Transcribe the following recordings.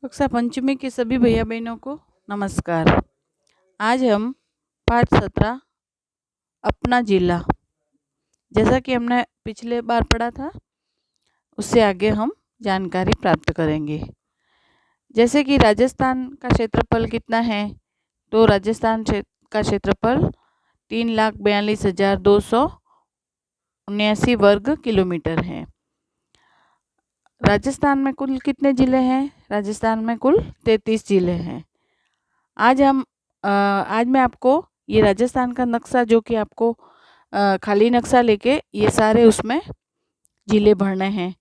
कक्षा पंचमी के सभी भैया बहनों को नमस्कार। आज हम पाठ 17 अपना जिला, जैसा कि हमने पिछले बार पढ़ा था उससे आगे हम जानकारी प्राप्त करेंगे। जैसे कि राजस्थान का क्षेत्रफल कितना है, तो राजस्थान का क्षेत्रफल 3,42,279 वर्ग किलोमीटर है। राजस्थान में कुल कितने ज़िले हैं? राजस्थान में कुल 33 ज़िले हैं। आज मैं आपको ये राजस्थान का नक्शा, जो कि आपको खाली नक्शा लेके ये सारे उसमें ज़िले भरने हैं।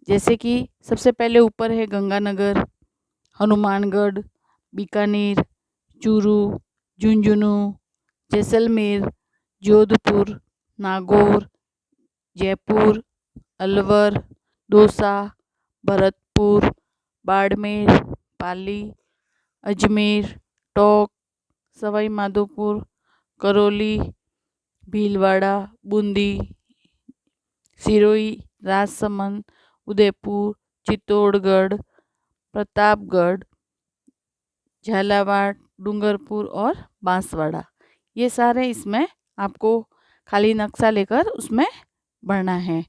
जैसे कि सबसे पहले ऊपर है गंगानगर, हनुमानगढ़, बीकानेर, चूरू, झुंझुनू, जैसलमेर, जोधपुर, नागौर, जयपुर, अलवर, दौसा, भरतपुर, बाड़मेर, पाली, अजमेर, टोंक, सवाई माधोपुर, करौली, भीलवाड़ा, बूंदी, सिरोही, राजसमंद, उदयपुर, चित्तौड़गढ़, प्रतापगढ़, झालावाड़, डूंगरपुर और बांसवाड़ा, ये सारे इसमें आपको खाली नक्शा लेकर उसमें भरना है,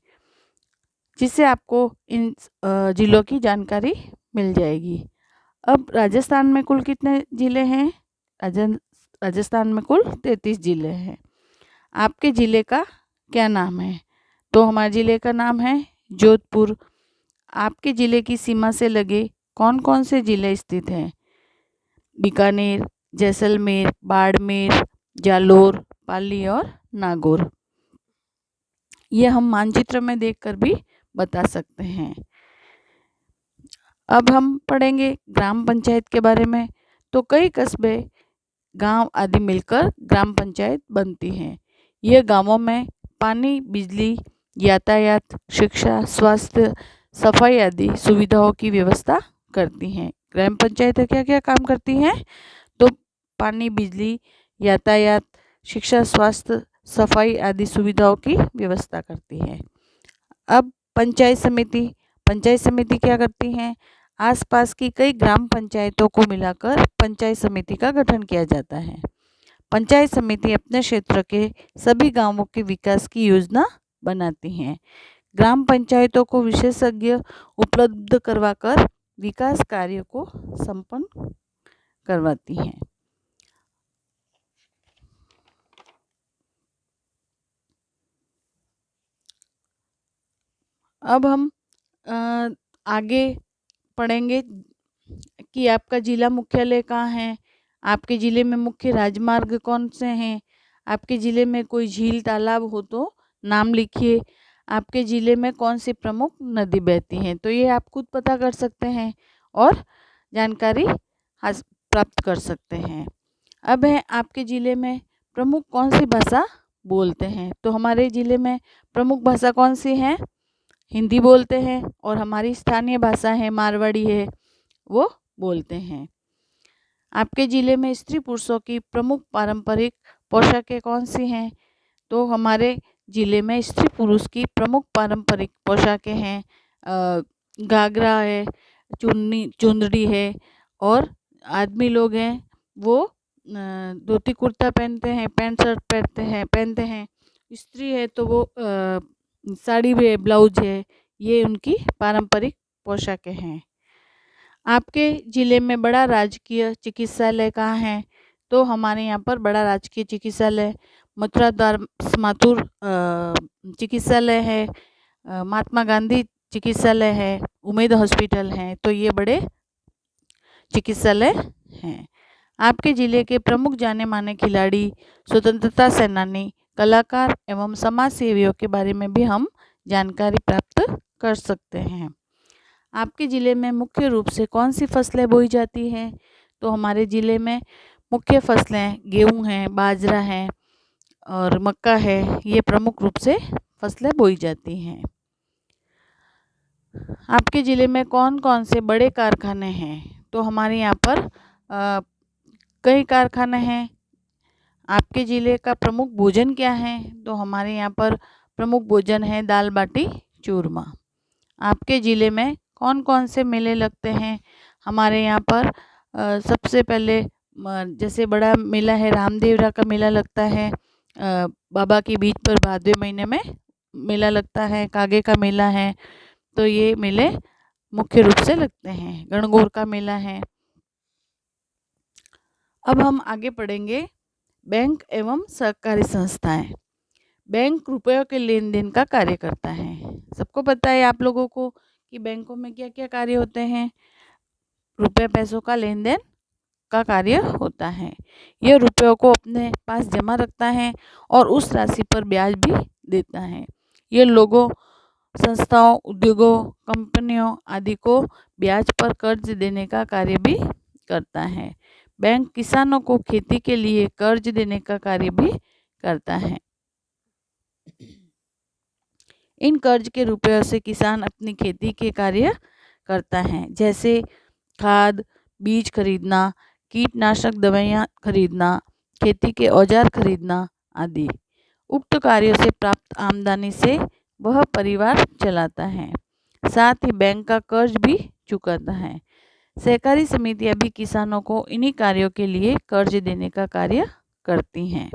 जिससे आपको इन ज़िलों की जानकारी मिल जाएगी। अब राजस्थान में कुल कितने ज़िले हैं? राजस्थान में कुल 33 ज़िले हैं। आपके ज़िले का क्या नाम है? तो हमारे ज़िले का नाम है जोधपुर। आपके ज़िले की सीमा से लगे कौन कौन से ज़िले स्थित हैं? बीकानेर, जैसलमेर, बाड़मेर, जालोर, पाली और नागौर। ये हम मानचित्र में देखकर भी बता सकते हैं। अब हम पढ़ेंगे ग्राम पंचायत के बारे में। तो कई कस्बे, गांव आदि मिलकर ग्राम पंचायत बनती हैं। ये गांवों में पानी, बिजली, यातायात, शिक्षा, स्वास्थ्य, सफाई आदि सुविधाओं की व्यवस्था करती हैं। ग्राम पंचायतें क्या क्या काम करती हैं? तो पानी, बिजली, यातायात, शिक्षा, स्वास्थ्य, सफाई आदि सुविधाओं की व्यवस्था करती है। अब पंचायत समिति क्या करती हैं? आसपास की कई ग्राम पंचायतों को मिलाकर पंचायत समिति का गठन किया जाता है। पंचायत समिति अपने क्षेत्र के सभी गांवों के विकास की योजना बनाती हैं। ग्राम पंचायतों को विशेषज्ञ उपलब्ध करवाकर विकास कार्यों को संपन्न करवाती हैं। अब हम आगे पढ़ेंगे कि आपका जिला मुख्यालय कहाँ है, आपके ज़िले में मुख्य राजमार्ग कौन से हैं, आपके ज़िले में कोई झील तालाब हो तो नाम लिखिए, आपके ज़िले में कौन सी प्रमुख नदी बहती हैं। तो ये आप खुद पता कर सकते हैं और जानकारी प्राप्त कर सकते हैं। अब है आपके ज़िले में प्रमुख कौन सी भाषा बोलते हैं। तो हमारे ज़िले में प्रमुख भाषा कौन सी है? हिंदी बोलते हैं, और हमारी स्थानीय भाषा है मारवाड़ी है, वो बोलते हैं। आपके ज़िले में स्त्री पुरुषों की प्रमुख पारंपरिक पोशाकें कौन सी हैं? तो हमारे ज़िले में स्त्री पुरुष की प्रमुख पारंपरिक पोशाकें हैं, घाघरा है, चुंदड़ी है, और आदमी लोग हैं वो धोती कुर्ता पहनते हैं, पैंट शर्ट पहनते हैं। स्त्री है तो वो साड़ी है, ब्लाउज है, ये उनकी पारंपरिक पोशाकें हैं। आपके ज़िले में बड़ा राजकीय चिकित्सालय कहाँ है? तो हमारे यहाँ पर बड़ा राजकीय चिकित्सालय मथुरा दास माथुर चिकित्सालय है, महात्मा गांधी चिकित्सालय है, उमेद हॉस्पिटल है, तो ये बड़े चिकित्सालय हैं। आपके ज़िले के प्रमुख जाने माने खिलाड़ी, स्वतंत्रता सेनानी, कलाकार एवं समाज सेवियों के बारे में भी हम जानकारी प्राप्त कर सकते हैं। आपके ज़िले में मुख्य रूप से कौन सी फसलें बोई जाती हैं? तो हमारे ज़िले में मुख्य फसलें गेहूँ हैं, बाजरा है और मक्का है, ये प्रमुख रूप से फसलें बोई जाती हैं। आपके ज़िले में कौन कौन से बड़े कारखाने हैं? तो हमारे यहाँ पर कई कारखाने हैं। आपके ज़िले का प्रमुख भोजन क्या है? तो हमारे यहाँ पर प्रमुख भोजन है दाल बाटी चूरमा। आपके ज़िले में कौन कौन से मेले लगते हैं? हमारे यहाँ पर सबसे पहले जैसे बड़ा मेला है, रामदेवरा का मेला लगता है। बाबा के बीच पर भादवे महीने में मेला लगता है, कागे का मेला है। तो ये मेले मुख्य रूप से लगते हैं। गणगौर का मेला है। अब हम आगे पढ़ेंगे बैंक एवं सहकारी संस्थाएं। बैंक रुपयों के लेन देन का कार्य करता है। सबको पता है आप लोगों को कि बैंकों में क्या क्या कार्य होते हैं। रुपये पैसों का लेन देन का कार्य होता है। यह रुपयों को अपने पास जमा रखता है और उस राशि पर ब्याज भी देता है। यह लोगों, संस्थाओं, उद्योगों, कंपनियों आदि को ब्याज पर कर्ज देने का कार्य भी करता है। बैंक किसानों को खेती के लिए कर्ज देने का कार्य भी करता है। इन कर्ज के रुपयों से किसान अपनी खेती के कार्य करता है, जैसे खाद, बीज खरीदना, कीटनाशक दवाइयाँ खरीदना, खेती के औजार खरीदना आदि। उक्त कार्यों से प्राप्त आमदनी से वह परिवार चलाता है, साथ ही बैंक का कर्ज भी चुकाता है। सहकारी समितियां भी किसानों को इन्हीं कार्यों के लिए कर्ज देने का कार्य करती हैं।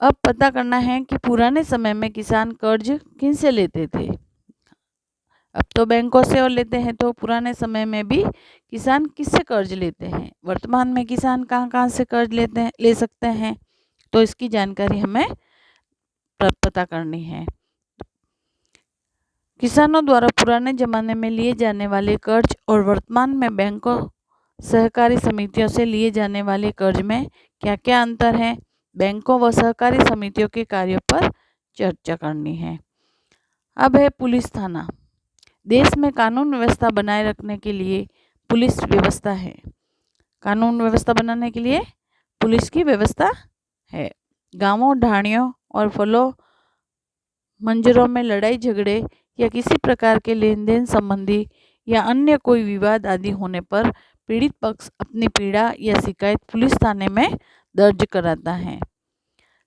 अब पता करना है कि पुराने समय में किसान कर्ज किन से लेते थे। अब तो बैंकों से और लेते हैं, तो पुराने समय में भी किसान किससे कर्ज लेते हैं, वर्तमान में किसान कहाँ कहाँ से कर्ज ले सकते हैं, तो इसकी जानकारी हमें पता करनी है। किसानों द्वारा पुराने जमाने में लिए जाने वाले कर्ज और वर्तमान में बैंकों, सहकारी समितियों से लिए जाने वाले कर्ज में क्या क्या अंतर है, बैंकों व सहकारी समितियों के कार्यों पर चर्चा करनी है। अब है पुलिस थाना। देश में कानून व्यवस्था बनाए रखने के लिए पुलिस व्यवस्था है। कानून व्यवस्था बनाने के लिए पुलिस की व्यवस्था है। गांवों, ढाणियों और फलों मंजरों में लड़ाई झगड़े या किसी प्रकार के लेन देन संबंधी या अन्य कोई विवाद आदि होने पर पीड़ित पक्ष अपनी पीड़ा या शिकायत पुलिस थाने में दर्ज कराता है।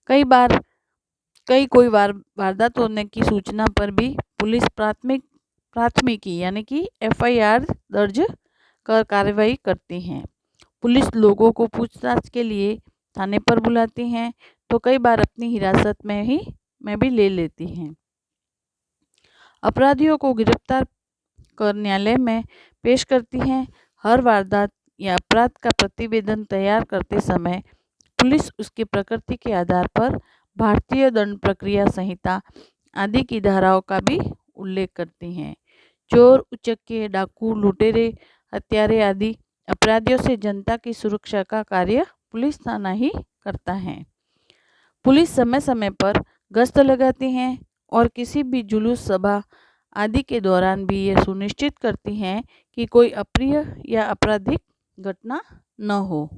कई कोई वारदात होने की सूचना पर भी पुलिस प्राथमिकी यानी कि FIR दर्ज कर कार्रवाई करती हैं। पुलिस लोगों को पूछताछ के लिए थाने पर बुलाती हैं, तो कई बार अपनी हिरासत में भी ले लेती हैं। अपराधियों को गिरफ्तार कर न्यायालय में पेश करती हैं। हर वारदात या अपराध का प्रतिवेदन तैयार करते समय पुलिस उसकी प्रकृति के आधार पर भारतीय दंड प्रक्रिया संहिता आदि की धाराओं का भी उल्लेख करती हैं। चोर, उचक्के, डाकू, लुटेरे, हत्यारे आदि अपराधियों से जनता की सुरक्षा का कार्य पुलिस थाना ही करता है। पुलिस समय समय पर गश्त लगाती हैं और किसी भी जुलूस, सभा आदि के दौरान भी यह सुनिश्चित करती हैं कि कोई अप्रिय या आपराधिक घटना न हो।